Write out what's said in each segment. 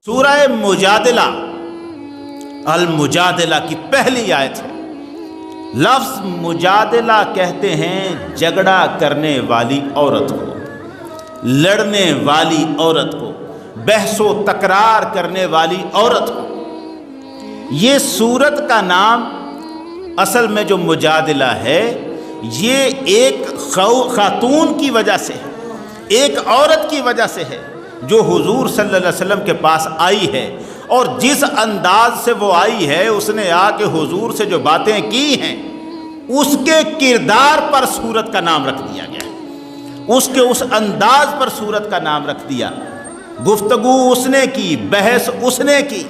سورہ مجادلہ المجادلہ کی پہلی آیت ہے۔ لفظ مجادلہ کہتے ہیں جھگڑا کرنے والی عورت کو، لڑنے والی عورت کو، بحث و تکرار کرنے والی عورت کو۔ یہ سورت کا نام اصل میں جو مجادلہ ہے یہ ایک خاتون کی وجہ سے ہے، ایک عورت کی وجہ سے ہے جو حضور صلی اللہ علیہ وسلم کے پاس آئی ہے، اور جس انداز سے وہ آئی ہے اس نے آ کے حضور سے جو باتیں کی ہیں اس کے کردار پر سورت کا نام رکھ دیا گیا، اس انداز پر سورت کا نام رکھ دیا۔ گفتگو اس نے کی، بحث اس نے کی،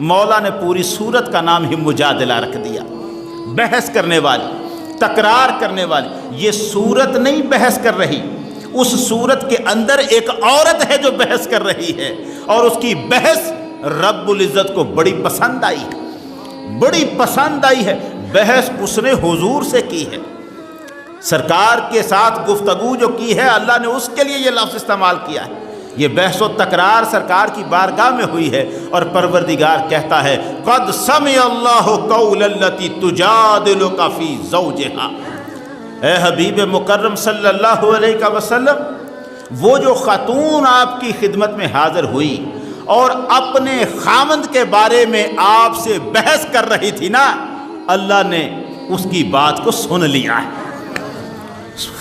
مولا نے پوری سورت کا نام ہی مجادلہ رکھ دیا۔ بحث کرنے والی، تکرار کرنے والی۔ یہ سورت نہیں بحث کر رہی، اس سورت کے اندر ایک عورت ہے جو بحث کر رہی ہے، اور اس کی بحث رب العزت کو بڑی پسند آئی ہے، بڑی پسند آئی ہے۔ بحث اس نے حضور سے کی ہے، سرکار کے ساتھ گفتگو جو کی ہے اللہ نے اس کے لیے یہ لفظ استعمال کیا ہے۔ یہ بحث و تکرار سرکار کی بارگاہ میں ہوئی ہے، اور پروردگار کہتا ہے قد سمع اللہ قول التی تجادلک فی زوجہا۔ اے حبیب مکرم صلی اللہ علیہ وسلم، وہ جو خاتون آپ کی خدمت میں حاضر ہوئی اور اپنے خامند کے بارے میں آپ سے بحث کر رہی تھی نا، اللہ نے اس کی بات کو سن لیا ہے۔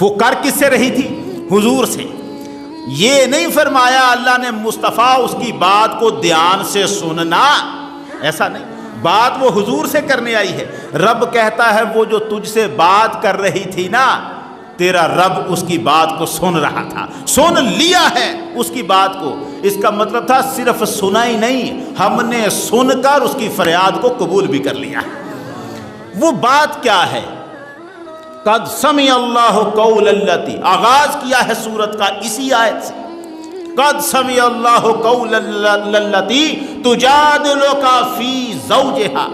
وہ کر کس سے رہی تھی؟ حضور سے۔ یہ نہیں فرمایا اللہ نے مصطفیٰ اس کی بات کو دھیان سے سننا، ایسا نہیں، بات وہ حضور سے کرنے آئی ہے۔ رب کہتا ہے وہ جو تجھ سے بات کر رہی تھی نا، تیرا رب اس کی بات کو سن رہا تھا، سن لیا ہے اس کی بات کو۔ اس کا مطلب تھا صرف سنا ہی نہیں، ہم نے سن کر اس کی فریاد کو قبول بھی کر لیا۔ وہ بات کیا ہے؟ قد سمع اللہ قول التی، آغاز کیا ہے سورت کا اسی آیت سے، قد سمع اللہ قول التی تجادلک فی زوجہا۔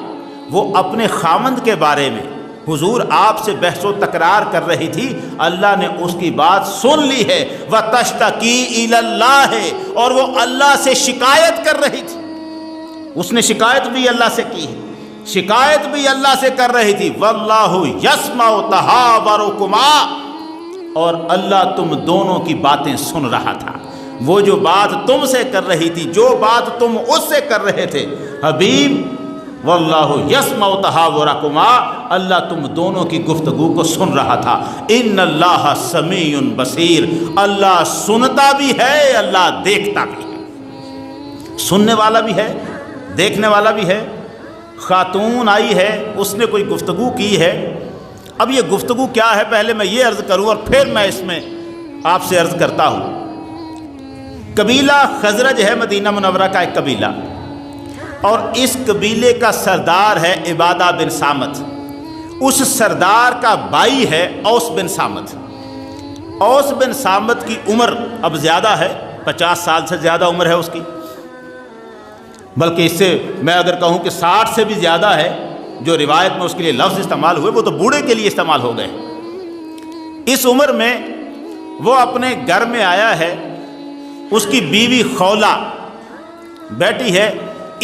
وہ اپنے خامند کے بارے میں حضور آپ سے بحث و تکرار کر رہی تھی، اللہ نے اس کی بات سن لی ہے۔ وتشتکی الی اللہ، اور وہ اللہ سے شکایت کر رہی تھی، اس نے شکایت بھی اللہ سے کی ہے، شکایت بھی اللہ سے کر رہی تھی۔ واللہ یسمع تحاورکما، اور اللہ تم دونوں کی باتیں سن رہا تھا۔ وہ جو بات تم سے کر رہی تھی، جو بات تم اس سے کر رہے تھے حبیب، واللہ یسمع تحاورکما، اللہ تم دونوں کی گفتگو کو سن رہا تھا۔ ان اللہ سمیع بصیر، اللہ سنتا بھی ہے، اللہ دیکھتا بھی ہے، سننے والا بھی ہے، دیکھنے والا بھی ہے۔ خاتون آئی ہے، اس نے کوئی گفتگو کی ہے۔ اب یہ گفتگو کیا ہے پہلے میں یہ عرض کروں اور پھر میں اس میں آپ سے عرض کرتا ہوں۔ قبیلہ خزرج ہے، مدینہ منورہ کا ایک قبیلہ، اور اس قبیلے کا سردار ہے عبادہ بن صامت۔ اس سردار کا بھائی ہے اوس بن صامت۔ اوس بن صامت کی عمر اب زیادہ ہے، 50 سال سے زیادہ عمر ہے اس کی، بلکہ اس سے میں اگر کہوں کہ 60 سے بھی زیادہ ہے۔ جو روایت میں اس کے لیے لفظ استعمال ہوئے وہ تو بوڑھے کے لیے استعمال ہو گئے۔ اس عمر میں وہ اپنے گھر میں آیا ہے، اس کی بیوی خولہ بیٹی ہے،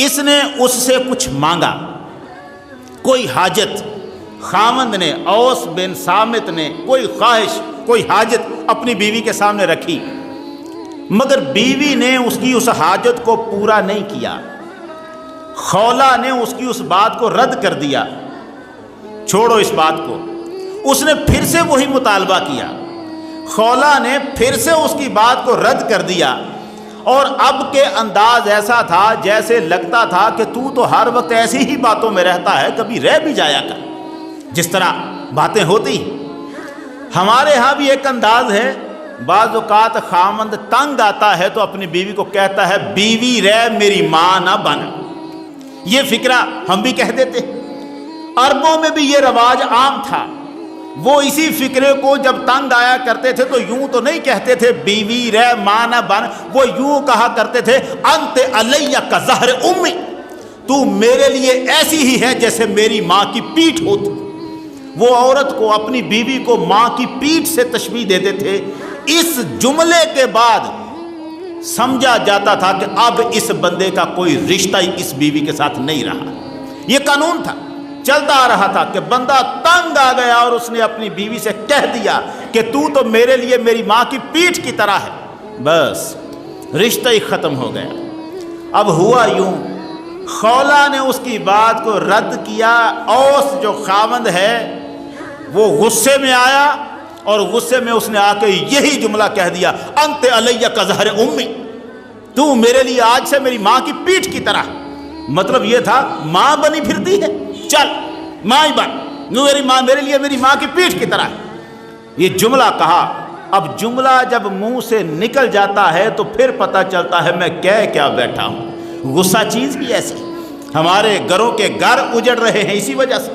اس نے اس سے کچھ مانگا، کوئی حاجت۔ خامند نے، اوس بن صامت نے کوئی خواہش، کوئی حاجت اپنی بیوی کے سامنے رکھی، مگر بیوی نے اس کی اس حاجت کو پورا نہیں کیا۔ خولہ نے اس کی اس بات کو رد کر دیا، چھوڑو اس بات کو۔ اس نے پھر سے وہی مطالبہ کیا، خولہ نے پھر سے اس کی بات کو رد کر دیا، اور اب کے انداز ایسا تھا جیسے لگتا تھا کہ تو ہر وقت ایسی ہی باتوں میں رہتا ہے، کبھی رہ بھی جایا کر، جس طرح باتیں ہوتی۔ ہمارے ہاں بھی ایک انداز ہے، بعض اوقات خامند تنگ آتا ہے تو اپنی بیوی کو کہتا ہے بیوی رہ میری ماں نہ بن۔ یہ فکرہ ہم بھی کہہ دیتے، عربوں میں بھی یہ رواج عام تھا۔ وہ اسی فکرے کو جب تنگ آیا کرتے تھے تو یوں تو نہیں کہتے تھے بیوی رہ ماں نہ بن، وہ یوں کہا کرتے تھے انت علیہ کظہر امی، تو میرے لیے ایسی ہی ہے جیسے میری ماں کی پیٹھ ہوتی۔ وہ عورت کو، اپنی بیوی کو ماں کی پیٹھ سے تشبیہ دیتے تھے۔ اس جملے کے بعد سمجھا جاتا تھا کہ اب اس بندے کا کوئی رشتہ ہی اس بیوی کے ساتھ نہیں رہا۔ یہ قانون تھا، چلتا آ رہا تھا کہ بندہ تنگ آ گیا اور اس نے اپنی بیوی سے کہہ دیا کہ تو میرے لیے میری ماں کی پیٹھ کی طرح ہے، بس رشتہ ہی ختم ہو گیا۔ اب ہوا یوں، خولا نے اس کی بات کو رد کیا۔ اوس جو خاوند ہے وہ غصے میں آیا اور غصے میں اس نے آ کے یہی جملہ کہہ دیا، انت علیہ کظہر امی، تو میرے لیے آج سے میری ماں کی پیٹھ کی طرح۔ مطلب یہ تھا ماں بنی پھرتی ہے، چل ماں ہی بن، میری ماں میرے لیے میری ماں کی پیٹھ کی طرح ہے، یہ جملہ کہا۔ اب جملہ جب منہ سے نکل جاتا ہے تو پھر پتہ چلتا ہے میں کہہ کیا بیٹھا ہوں۔ غصہ چیز بھی ایسی، ہمارے گھروں کے گھر اجڑ رہے ہیں اسی وجہ سے۔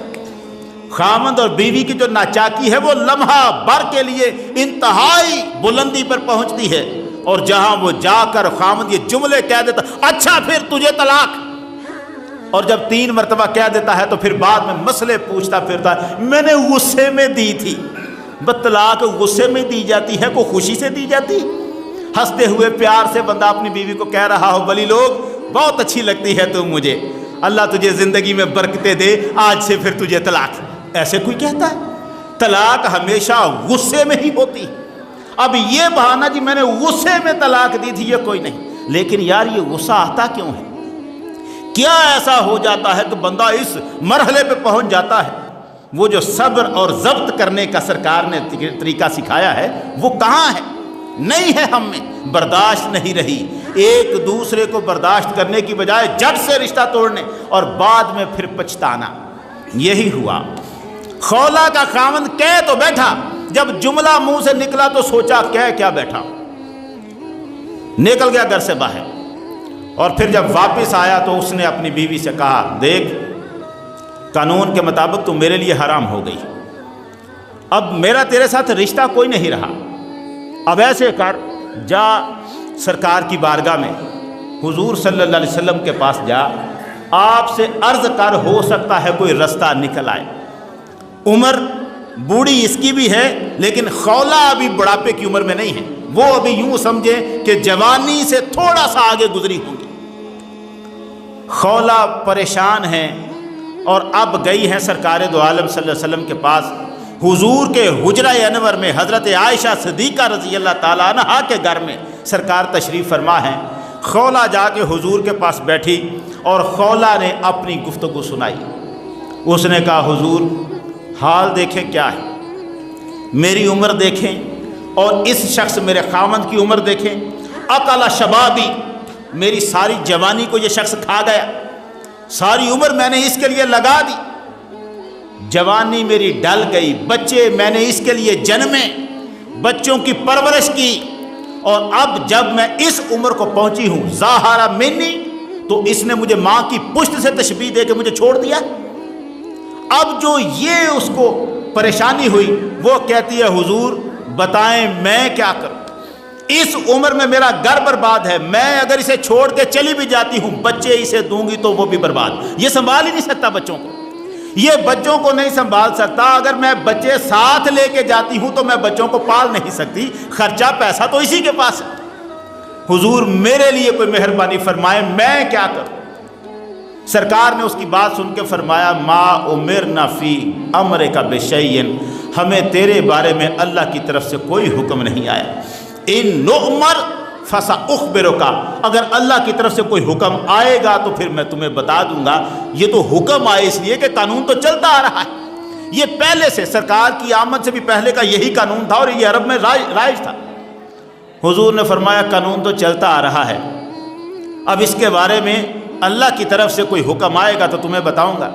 خامند اور بیوی کی جو ناچاکی ہے وہ لمحہ بھر کے لیے انتہائی بلندی پر پہنچتی ہے، اور جہاں وہ جا کر خامند یہ جملے کہہ دیتا، اچھا پھر تجھے طلاق، اور جب 3 مرتبہ کہہ دیتا ہے تو پھر بعد میں مسئلے پوچھتا پھرتا ہے، میں نے غصے میں دی تھی۔ طلاق غصے میں دی جاتی ہے، کوئی خوشی سے دی جاتی؟ ہنستے ہوئے پیار سے بندہ اپنی بیوی کو کہہ رہا ہو، بلی لوگ بہت اچھی لگتی ہے تم مجھے، اللہ تجھے زندگی میں برکتیں دے، آج سے پھر تجھے طلاق۔ ایسے کوئی کہتا ہے؟ طلاق ہمیشہ غصے میں ہی ہوتی۔ اب یہ بہانہ جی میں نے غصے میں طلاق دی تھی، یہ کوئی نہیں۔ لیکن یار یہ غصہ آتا کیوں ہے؟ کیا ایسا ہو جاتا ہے کہ بندہ اس مرحلے پہ پہنچ جاتا ہے؟ وہ جو صبر اور ضبط کرنے کا سرکار نے طریقہ سکھایا ہے وہ کہاں ہے؟ نہیں ہے ہم میں، برداشت نہیں رہی۔ ایک دوسرے کو برداشت کرنے کی بجائے جھٹ سے رشتہ توڑنے اور بعد میں پھر پچھتانا، یہی ہوا۔ خولا کا خاوند کہہ تو بیٹھا، جب جملہ منہ سے نکلا تو سوچا کہہ کیا بیٹھا، نکل گیا گھر سے باہر۔ اور پھر جب واپس آیا تو اس نے اپنی بیوی سے کہا، دیکھ قانون کے مطابق تو میرے لیے حرام ہو گئی، اب میرا تیرے ساتھ رشتہ کوئی نہیں رہا، اب ایسے کر، جا سرکار کی بارگاہ میں حضور صلی اللہ علیہ وسلم کے پاس جا، آپ سے عرض کر، ہو سکتا ہے کوئی رستہ نکل آئے۔ عمر بوڑھی اس کی بھی ہے، لیکن خولا ابھی بڑھاپے کی عمر میں نہیں ہے، وہ ابھی یوں سمجھے کہ جوانی سے تھوڑا سا آگے گزری ہوں گی۔ خولا پریشان ہیں اور اب گئی ہیں سرکار دو عالم صلی اللہ علیہ وسلم کے پاس۔ حضور کے حجرہ انور میں حضرت عائشہ صدیقہ رضی اللہ تعالیٰ عنہا کے گھر میں سرکار تشریف فرما ہیں۔ خولا جا کے حضور کے پاس بیٹھی اور خولا نے اپنی گفتگو سنائی۔ اس نے کہا، حضور حال دیکھیں کیا ہے، میری عمر دیکھیں اور اس شخص میرے خاوند کی عمر دیکھیں، اکل شبابی، میری ساری جوانی کو یہ شخص کھا گیا، ساری عمر میں نے اس کے لیے لگا دی، جوانی میری ڈل گئی، بچے میں نے اس کے لیے جنمے، بچوں کی پرورش کی، اور اب جب میں اس عمر کو پہنچی ہوں، ظاہرہ منی، تو اس نے مجھے ماں کی پشت سے تشبیہ دے کے مجھے چھوڑ دیا۔ اب جو یہ اس کو پریشانی ہوئی وہ کہتی ہے، حضور بتائیں میں کیا کروں، اس عمر میں میرا گھر برباد ہے، میں اگر اسے چھوڑ کے چلی بھی جاتی ہوں، بچے اسے دوں گی تو وہ بھی برباد، یہ سنبھال ہی نہیں سکتا بچوں کو، یہ بچوں کو نہیں سنبھال سکتا، اگر میں بچے ساتھ لے کے جاتی ہوں تو میں بچوں کو پال نہیں سکتی، خرچہ پیسہ تو اسی کے پاس ہے، حضور میرے لیے کوئی مہربانی فرمائے، میں کیا کروں؟ سرکار نے اس کی بات سن کے فرمایا، ما امرنا فی امرک بشیء، ہمیں تیرے بارے میں اللہ کی طرف سے کوئی حکم نہیں آیا، ان نؤمر فساخبرک، اگر اللہ کی طرف سے کوئی حکم آئے گا تو پھر میں تمہیں بتا دوں گا۔ یہ تو حکم آئے اس لیے کہ قانون تو چلتا آ رہا ہے، یہ پہلے سے سرکار کی آمد سے بھی پہلے کا یہی قانون تھا اور یہ عرب میں رائج تھا۔ حضور نے فرمایا قانون تو چلتا آ رہا ہے، اب اس کے بارے میں اللہ کی طرف سے کوئی حکم آئے گا تو تمہیں بتاؤں گا۔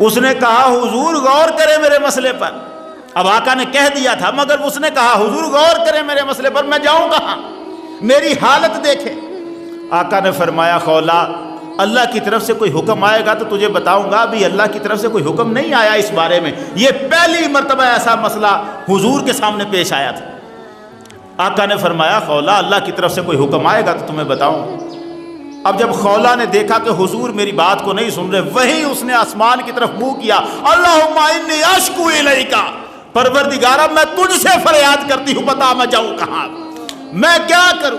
اس نے کہا، حضور غور کرے میرے مسئلے پر، اب آقا نے کہہ دیا تھا مگر اس نے کہا، حضور غور کرے میرے مسئلے پر، میں جاؤں کہاں، میری حالت دیکھیں۔ آقا نے فرمایا، خولا اللہ کی طرف سے کوئی حکم آئے گا تو تجھے بتاؤں گا، ابھی اللہ کی طرف سے کوئی حکم نہیں آیا اس بارے میں، یہ پہلی مرتبہ ایسا مسئلہ حضور کے سامنے پیش آیا تھا۔ آقا نے فرمایا، خولا اللہ کی طرف سے کوئی حکم آئے گا تو تمہیں بتاؤں۔ اب جب خولا نے دیکھا کہ حضور میری بات کو نہیں سن رہے، وہیں اس نے آسمان کی طرف منہ کیا، اللہم انی اشکو الیک، پروردگارا میں تجھ سے فریاد کرتی ہوں، بتا میں جاؤں کہاں، میں کیا کروں۔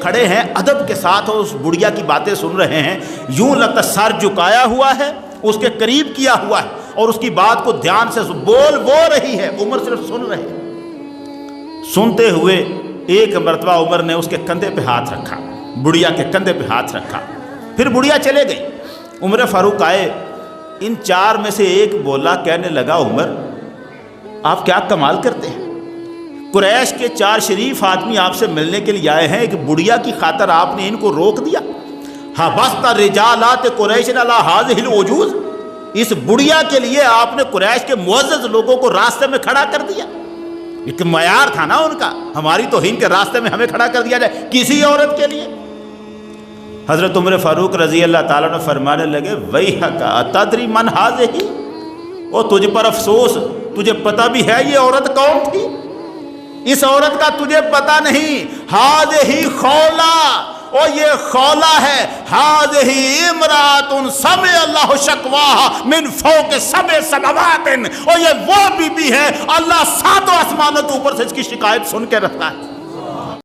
کھڑے ہیں ادب کے ساتھ اور اس بڑھیا کی باتیں سن رہے ہیں، یوں لگتا سر جھکایا ہوا ہے، اس کے قریب کیا ہوا ہے اور اس کی بات کو دھیان سے بول وہ رہی ہے، عمر صرف سن رہے ہیں۔ سنتے ہوئے ایک مرتبہ عمر نے اس کے کندھے پہ ہاتھ رکھا، بڑھیا کے کندھے پہ ہاتھ رکھا، پھر بڑھیا چلے گئی۔ عمر فاروق آئے، ان چار میں سے ایک بولا، کہنے لگا عمر آپ کیا کمال کرتے ہیں، قریش کے 4 شریف آدمی آپ سے ملنے کے لیے آئے ہیں، ایک بڑھیا کی خاطر آپ نے ان کو روک دیا۔ حبست رجالات قریش علی ہذہ الوجوز، اس بڑھیا کے لیے آپ نے قریش کے معزز لوگوں کو راستے میں کھڑا کر دیا۔ ایک معیار تھا نا ان کا، ہماری توہین کے راستے میں ہمیں کھڑا کر دیا جائے کسی عورت کے لیے۔ حضرت عمر فاروق رضی اللہ تعالیٰ عنہ فرمانے لگے ویحک اتدری من ہذہ، او تجھ پر افسوس، تجھے پتہ بھی ہے یہ عورت کون تھی؟ اس عورت کا تجھے پتہ نہیں، ہذہ خولا، اور یہ خولا ہے، ہذہ امرأۃ سمع اللہ شکواہا من فوق 7 سماوات، اور یہ وہ بی بی ہے اللہ 7 آسمانوں کے اوپر سے اس کی شکایت سن کے رکھتا ہے۔